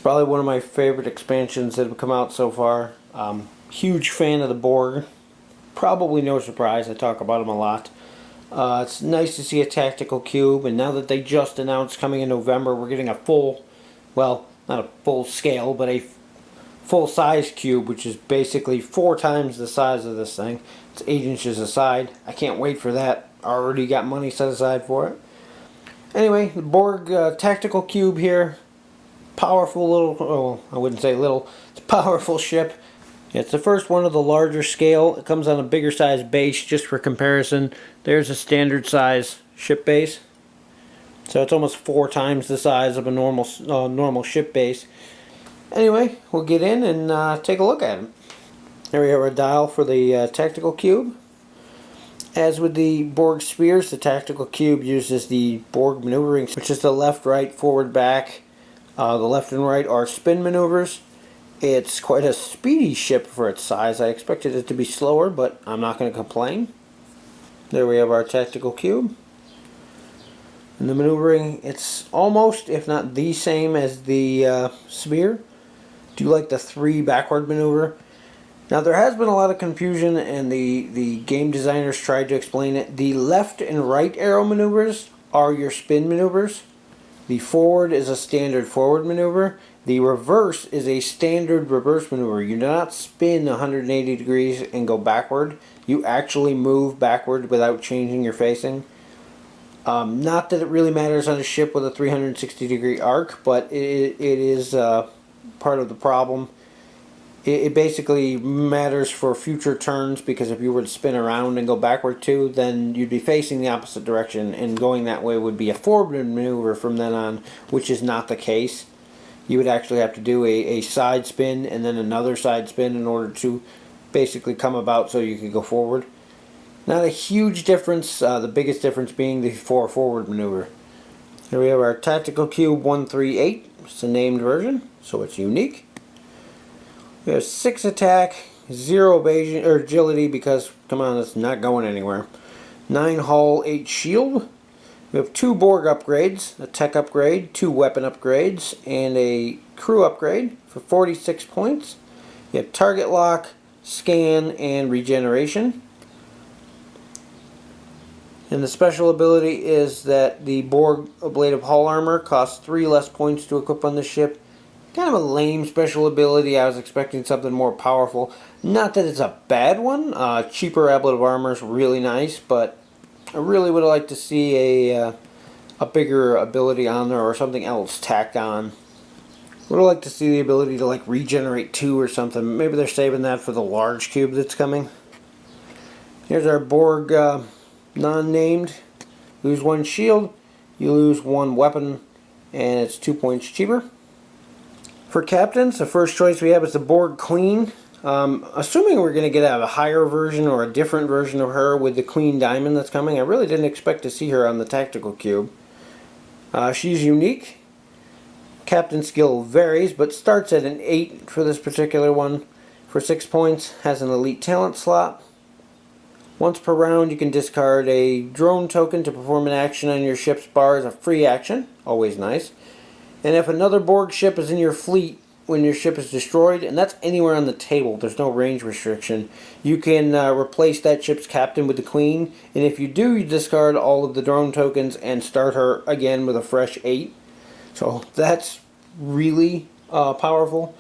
probably one of my favorite expansions that have come out so far. Huge fan of the Borg. Probably no surprise, I talk about them a lot. It's nice to see a tactical cube, and now that they just announced coming in November, we're getting a full, well, not a full scale, but a full size cube, which is basically 4 times the size of this thing. It's 8 inches a side. I can't wait for that. Already got money set aside for it. Anyway, the Borg tactical cube here. Powerful little, oh, I wouldn't say little, it's a powerful ship. It's the first one of the larger scale. It comes on a bigger size base, just for comparison. There's a standard size ship base. So it's almost 4 times the size of a normal ship base. Anyway, we'll get in and take a look at it. There we have our dial for the tactical cube. As with the Borg spheres, the tactical cube uses the Borg maneuvering, which is the left, right, forward, back. The left and right are spin maneuvers. It's quite a speedy ship for its size. I expected it to be slower, but I'm not going to complain. There we have our tactical cube. And the maneuvering, it's almost, if not the same as the sphere. Do like the 3 backward maneuver. Now there has been a lot of confusion, and the game designers tried to explain it. The left and right arrow maneuvers are your spin maneuvers. The forward is a standard forward maneuver. The reverse is a standard reverse maneuver. You do not spin 180 degrees and go backward. You actually move backward without changing your facing. Not that it really matters on a ship with a 360 degree arc, but it is part of the problem. It basically matters for future turns, because if you were to spin around and go backward too, then you'd be facing the opposite direction, and going that way would be a forward maneuver from then on, which is not the case. You would actually have to do a side spin and then another side spin in order to basically come about so you could go forward. Not a huge difference, the biggest difference being the forward maneuver. Here we have our Tactical Cube 138. It's a named version, so it's unique. We have 6 attack, 0 evasion or agility, because come on, it's not going anywhere. 9 hull, 8 shield. We have 2 Borg upgrades, a tech upgrade, 2 weapon upgrades, and a crew upgrade for 46 points. You have target lock, scan, and regeneration. And the special ability is that the Borg ablative hull armor costs 3 less points to equip on the ship. Kind of a lame special ability. I was expecting something more powerful. Not that it's a bad one. Cheaper ablative armor is really nice, but I really would like to see a bigger ability on there, or something else tacked on. Would have liked to see the ability to like regenerate 2 or something. Maybe they're saving that for the large cube that's coming. Here's our Borg non-named. Lose 1 shield, you lose 1 weapon, and it's 2 points cheaper. For captains, the first choice we have is the Borg Queen. Assuming we're going to get a higher version or a different version of her with the Queen Diamond that's coming. I really didn't expect to see her on the Tactical Cube. She's unique. Captain skill varies, but starts at an 8 for this particular one. For 6 points, has an elite talent slot. Once per round, you can discard a drone token to perform an action on your ship's bar as a free action. Always nice. And if another Borg ship is in your fleet when your ship is destroyed, and that's anywhere on the table, there's no range restriction, you can replace that ship's captain with the Queen. And if you do, you discard all of the drone tokens and start her again with a fresh 8. So that's really powerful.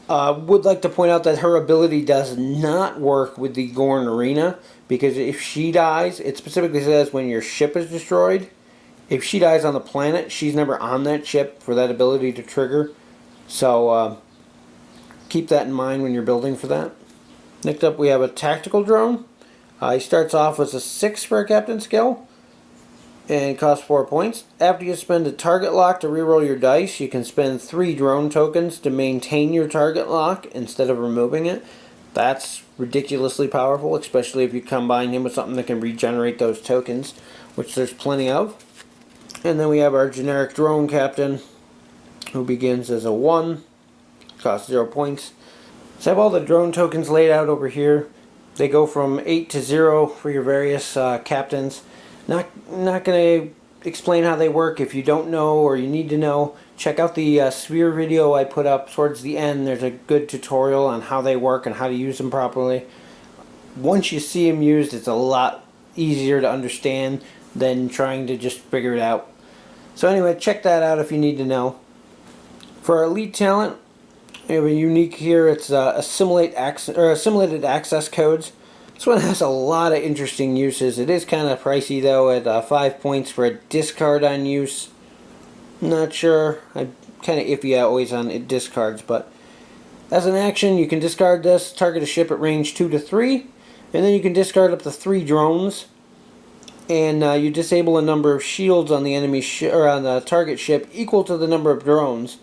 Would like to point out that her ability does not work with the Gorn Arena, because if she dies, it specifically says when your ship is destroyed. If she dies on the planet, she's never on that ship for that ability to trigger. So keep that in mind when you're building for that. Next up we have a tactical drone. He starts off with a 6 for a captain skill and costs 4 points. After you spend a target lock to reroll your dice, you can spend 3 drone tokens to maintain your target lock instead of removing it. That's ridiculously powerful, especially if you combine him with something that can regenerate those tokens, which there's plenty of. And then we have our generic drone captain, who begins as a 1, costs 0 points. So I have all the drone tokens laid out over here. They go from 8 to 0 for your various captains. Not going to explain how they work. If you don't know or you need to know, check out the sphere video I put up towards the end. There's a good tutorial on how they work and how to use them properly. Once you see them used, it's a lot easier to understand than trying to just figure it out. So anyway, check that out if you need to know. For our elite talent, we have a unique here. It's assimilated access codes. This one has a lot of interesting uses. It is kind of pricey though, at 5 points for a discard on use. Not sure. I'm kind of iffy always on discards, but as an action, you can discard this, target a ship at range 2 to 3, and then you can discard up to 3 drones. And you disable a number of shields on the enemy on the target ship equal to the number of drones.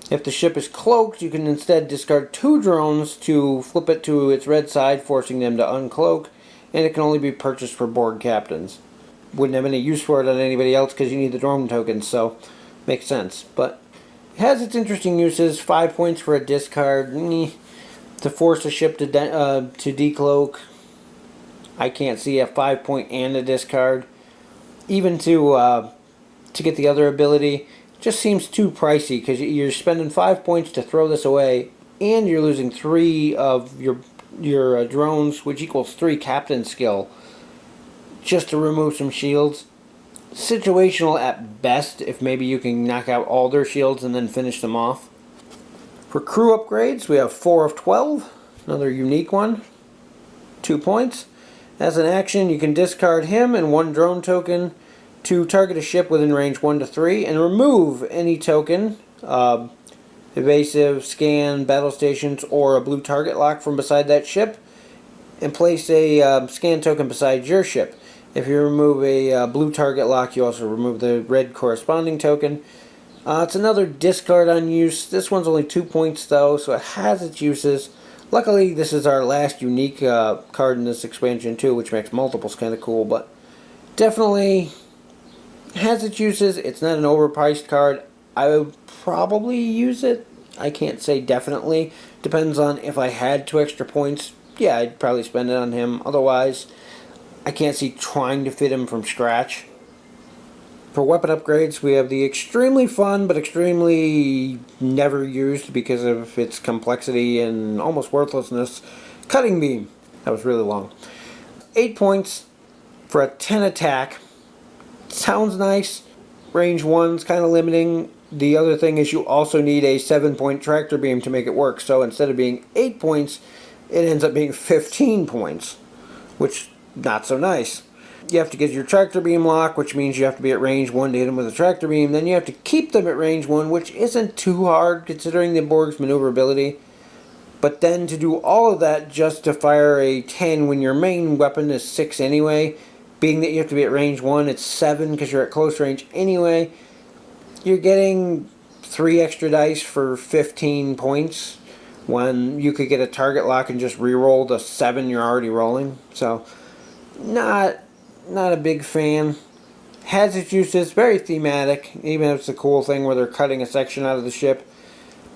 If the ship is cloaked, you can instead discard 2 drones to flip it to its red side, forcing them to uncloak, and it can only be purchased for Borg captains. Wouldn't have any use for it on anybody else because you need the drone tokens, so makes sense. But it has its interesting uses. 5 points for a discard. To force a ship to decloak. I can't see a 5 point and a discard. Even to get the other ability, just seems too pricey because you're spending 5 points to throw this away, and you're losing 3 of your drones, which equals 3 captain skill, just to remove some shields. Situational at best, if maybe you can knock out all their shields and then finish them off. For crew upgrades, we have 4 of 12, another unique one, 2 points. As an action, you can discard him and 1 drone token to target a ship within range 1 to 3 and remove any token, evasive, scan, battle stations, or a blue target lock from beside that ship, and place a scan token beside your ship. If you remove a blue target lock, you also remove the red corresponding token. It's another discard on use. This one's only 2 points though, so it has its uses. Luckily, this is our last unique card in this expansion too, which makes multiples kind of cool, but definitely has its uses. It's not an overpriced card. I would probably use it. I can't say definitely. Depends on if I had 2 extra points. Yeah, I'd probably spend it on him. Otherwise, I can't see trying to fit him from scratch. For weapon upgrades, we have the extremely fun but extremely never used because of its complexity and almost worthlessness, cutting beam. That was really long. 8 points for a 10 attack. Sounds nice. Range 1's kind of limiting. The other thing is you also need a 7-point tractor beam to make it work. So instead of being 8 points, it ends up being 15 points, which not so nice. You have to get your tractor beam lock, which means you have to be at range 1 to hit them with a tractor beam. Then you have to keep them at range 1, which isn't too hard considering the Borg's maneuverability. But then to do all of that just to fire a 10 when your main weapon is 6 anyway, being that you have to be at range 1, it's 7 because you're at close range anyway. You're getting 3 extra dice for 15 points when you could get a target lock and just re-roll the 7 you're already rolling. So, not a big fan. Has its uses, very thematic, even if it's a cool thing where they're cutting a section out of the ship,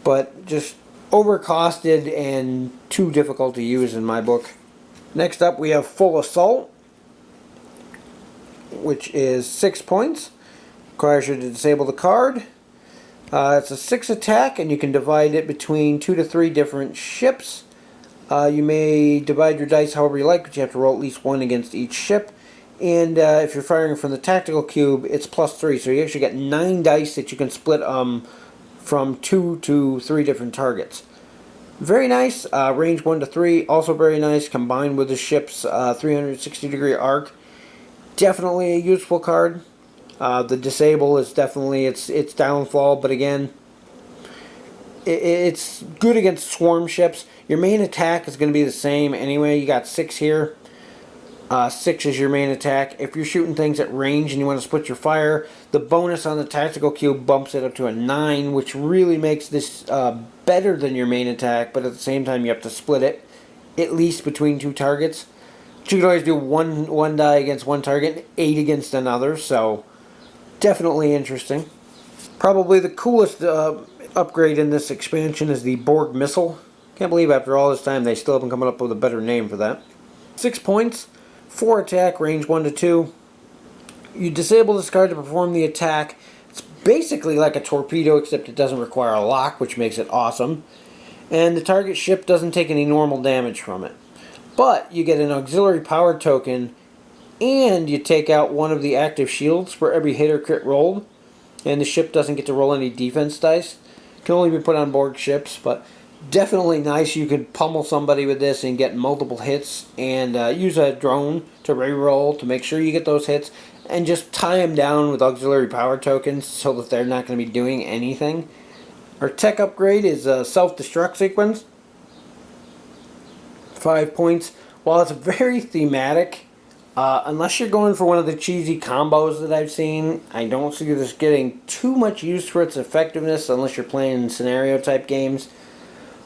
but just overcosted and too difficult to use in my book. Next up we have Full Assault, which is 6 points. Requires you to disable the card. It's a 6 attack and you can divide it between 2 to 3 different ships. You may divide your dice however you like, but you have to roll at least 1 against each ship. And if you're firing from the tactical cube, it's +3. So you actually get 9 dice that you can split from 2 to 3 different targets. Very nice. Range 1 to 3, also very nice. Combined with the ship's 360-degree arc. Definitely a useful card. The disable is definitely its downfall, but again, it's good against swarm ships. Your main attack is going to be the same anyway. You got 6 here. 6 is your main attack. If you're shooting things at range and you want to split your fire, the bonus on the tactical cube bumps it up to a 9, which really makes this better than your main attack, but at the same time you have to split it, at least between 2 targets. But you can always do one die against one target and 8 against another, so definitely interesting. Probably the coolest upgrade in this expansion is the Borg missile. Can't believe after all this time they still haven't come up with a better name for that. 6 points. 4 attack, range 1 to 2. You disable this card to perform the attack. It's basically like a torpedo, except it doesn't require a lock, which makes it awesome. And the target ship doesn't take any normal damage from it. But you get an auxiliary power token, and you take out one of the active shields for every hit or crit rolled. And the ship doesn't get to roll any defense dice. It can only be put on Borg ships, but definitely nice. You could pummel somebody with this and get multiple hits, and use a drone to re-roll to make sure you get those hits, and just tie them down with auxiliary power tokens so that they're not going to be doing anything. Our tech upgrade is a self-destruct sequence. 5 points. While it's very thematic, unless you're going for one of the cheesy combos that I've seen, I don't see this getting too much use for its effectiveness unless you're playing scenario type games.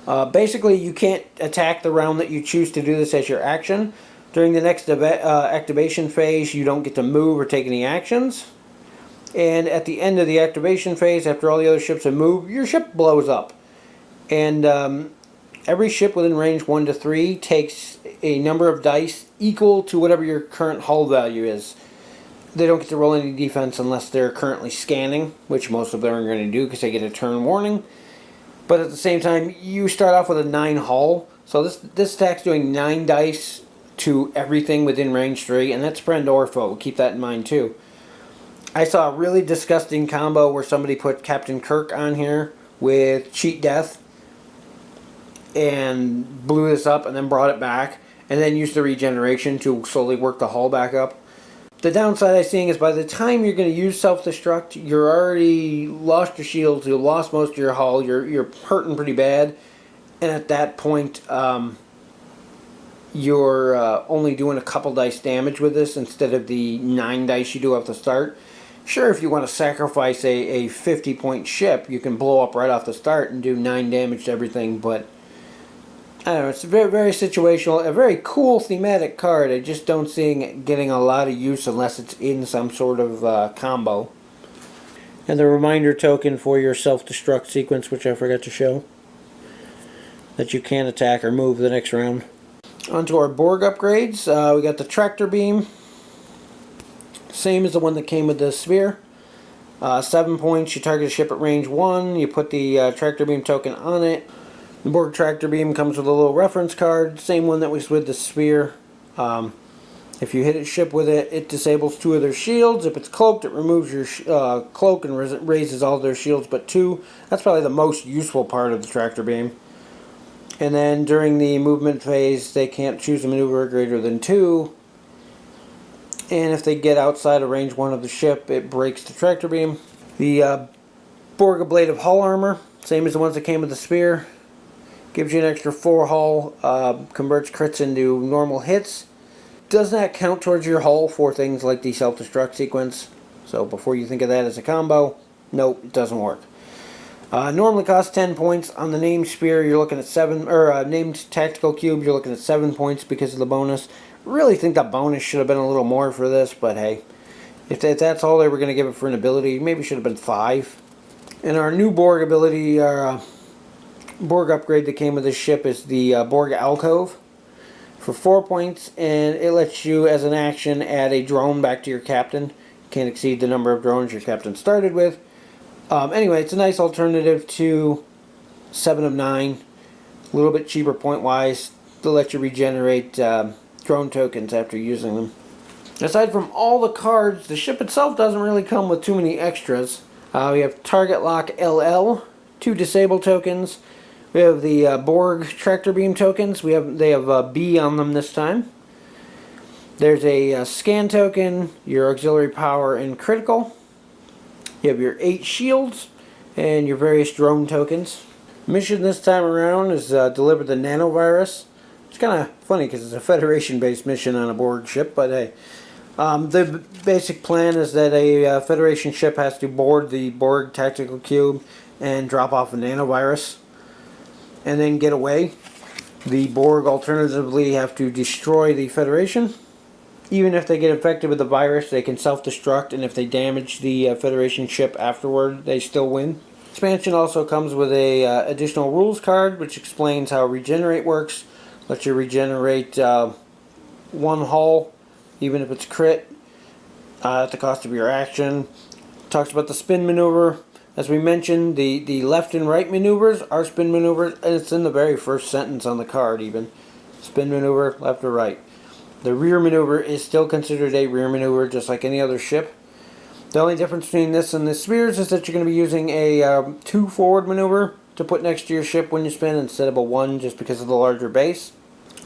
Basically, you can't attack the round that you choose to do this as your action. During the next activation phase, you don't get to move or take any actions. And at the end of the activation phase, after all the other ships have moved, your ship blows up. And every ship within range 1 to 3 takes a number of dice equal to whatever your current hull value is. They don't get to roll any defense unless they're currently scanning, which most of them are going to do because they get a turn warning. But at the same time, you start off with a 9 hull. So this attack's doing 9 dice to everything within range 3, and that's friend or foe. Keep that in mind too. I saw a really disgusting combo where somebody put Captain Kirk on here with Cheat Death and blew this up and then brought it back and then used the regeneration to slowly work the hull back up. The downside I'm seeing is by the time you're going to use self-destruct, you're already lost your shields, you've lost most of your hull, you're hurting pretty bad, and at that point you're only doing a couple dice damage with this instead of the 9 dice you do at the start. Sure, if you want to sacrifice a 50-point ship, you can blow up right off the start and do 9 damage to everything, but I don't know, it's very, very situational, a very cool thematic card. I just don't see it getting a lot of use unless it's in some sort of combo. And the reminder token for your self-destruct sequence, which I forgot to show, that you can attack or move the next round. Onto our Borg upgrades, we got the tractor beam. Same as the one that came with the sphere. 7 points, you target a ship at range 1, you put the tractor beam token on it. The Borg tractor beam comes with a little reference card, same one that was with the sphere. If you hit a ship with it, it disables 2 of their shields. If it's cloaked, it removes your cloak and raises all their shields but 2. That's probably the most useful part of the tractor beam. And then during the movement phase, they can't choose a maneuver greater than 2. And if they get outside of range 1 of the ship, it breaks the tractor beam. The Borg ablative hull armor, same as the ones that came with the sphere. Gives you an extra 4 hull, converts crits into normal hits. Does not count towards your hull for things like the self-destruct sequence. So before you think of that as a combo, nope, it doesn't work. Normally costs 10 points. On the named sphere, you're looking at 7, or named tactical cube, you're looking at 7 points because of the bonus. Really think the bonus should have been a little more for this, but hey, if that's all they were going to give it for an ability, maybe it should have been 5. And our new Borg ability, our Borg upgrade that came with this ship is the Borg alcove for 4 points, and it lets you, as an action, add a drone back to your captain. Can't exceed the number of drones your captain started with. Anyway, it's a nice alternative to 7 of 9. A little bit cheaper point-wise to let you regenerate drone tokens after using them. Aside from all the cards, the ship itself doesn't really come with too many extras. We have Target Lock LL, 2 disable tokens. We have the Borg tractor beam tokens. They have B on them this time. There's a scan token, your auxiliary power and critical. You have your 8 shields and your various drone tokens. Mission this time around is deliver the nanovirus. It's kind of funny because it's a Federation-based mission on a Borg ship, but hey. The basic plan is that a Federation ship has to board the Borg tactical cube and drop off a nanovirus and then get away. The Borg alternatively have to destroy the Federation. Even if they get infected with the virus, they can self-destruct, and if they damage the Federation ship afterward, they still win. Expansion also comes with a additional rules card, which explains how Regenerate works. Lets you regenerate 1 hull, even if it's crit. at the cost of your action. Talks about the spin maneuver. As we mentioned, the left and right maneuvers are spin maneuvers, and it's in the very first sentence on the card even. Spin maneuver, left or right. The rear maneuver is still considered a rear maneuver, just like any other ship. The only difference between this and the spheres is that you're going to be using a 2 forward maneuver to put next to your ship when you spin instead of a 1, just because of the larger base.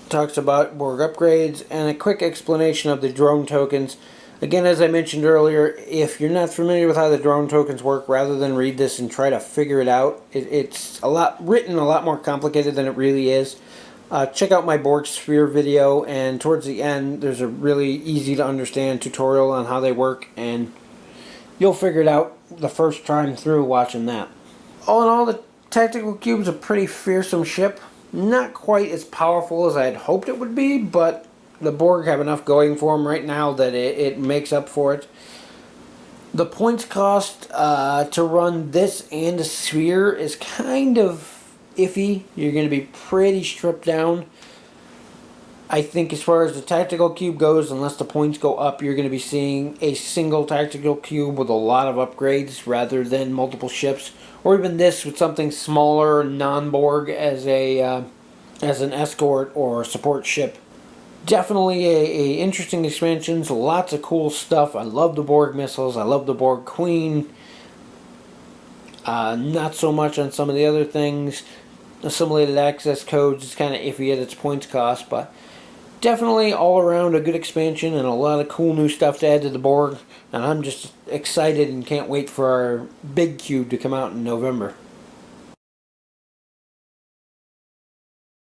Talks about Borg upgrades and a quick explanation of the drone tokens. Again, as I mentioned earlier, if you're not familiar with how the drone tokens work, rather than read this and try to figure it out, it's a lot more complicated than it really is. Check out my Borg Sphere video, and towards the end there's a really easy to understand tutorial on how they work, and you'll figure it out the first time through watching that. All in all, the Tactical Cube's a pretty fearsome ship. Not quite as powerful as I had hoped it would be, but the Borg have enough going for them right now that it makes up for it. The points cost to run this and a sphere is kind of iffy. You're going to be pretty stripped down. I think as far as the Tactical Cube goes, unless the points go up, you're going to be seeing a single Tactical Cube with a lot of upgrades rather than multiple ships. Or even this with something smaller, non-Borg as an escort or support ship. Definitely a interesting expansions, lots of cool stuff. I love the Borg missiles, I love the Borg Queen. Not so much on some of the other things. Assimilated access codes is kind of iffy at its points cost, but definitely all around a good expansion and a lot of cool new stuff to add to the Borg. And I'm just excited and can't wait for our big cube to come out in November.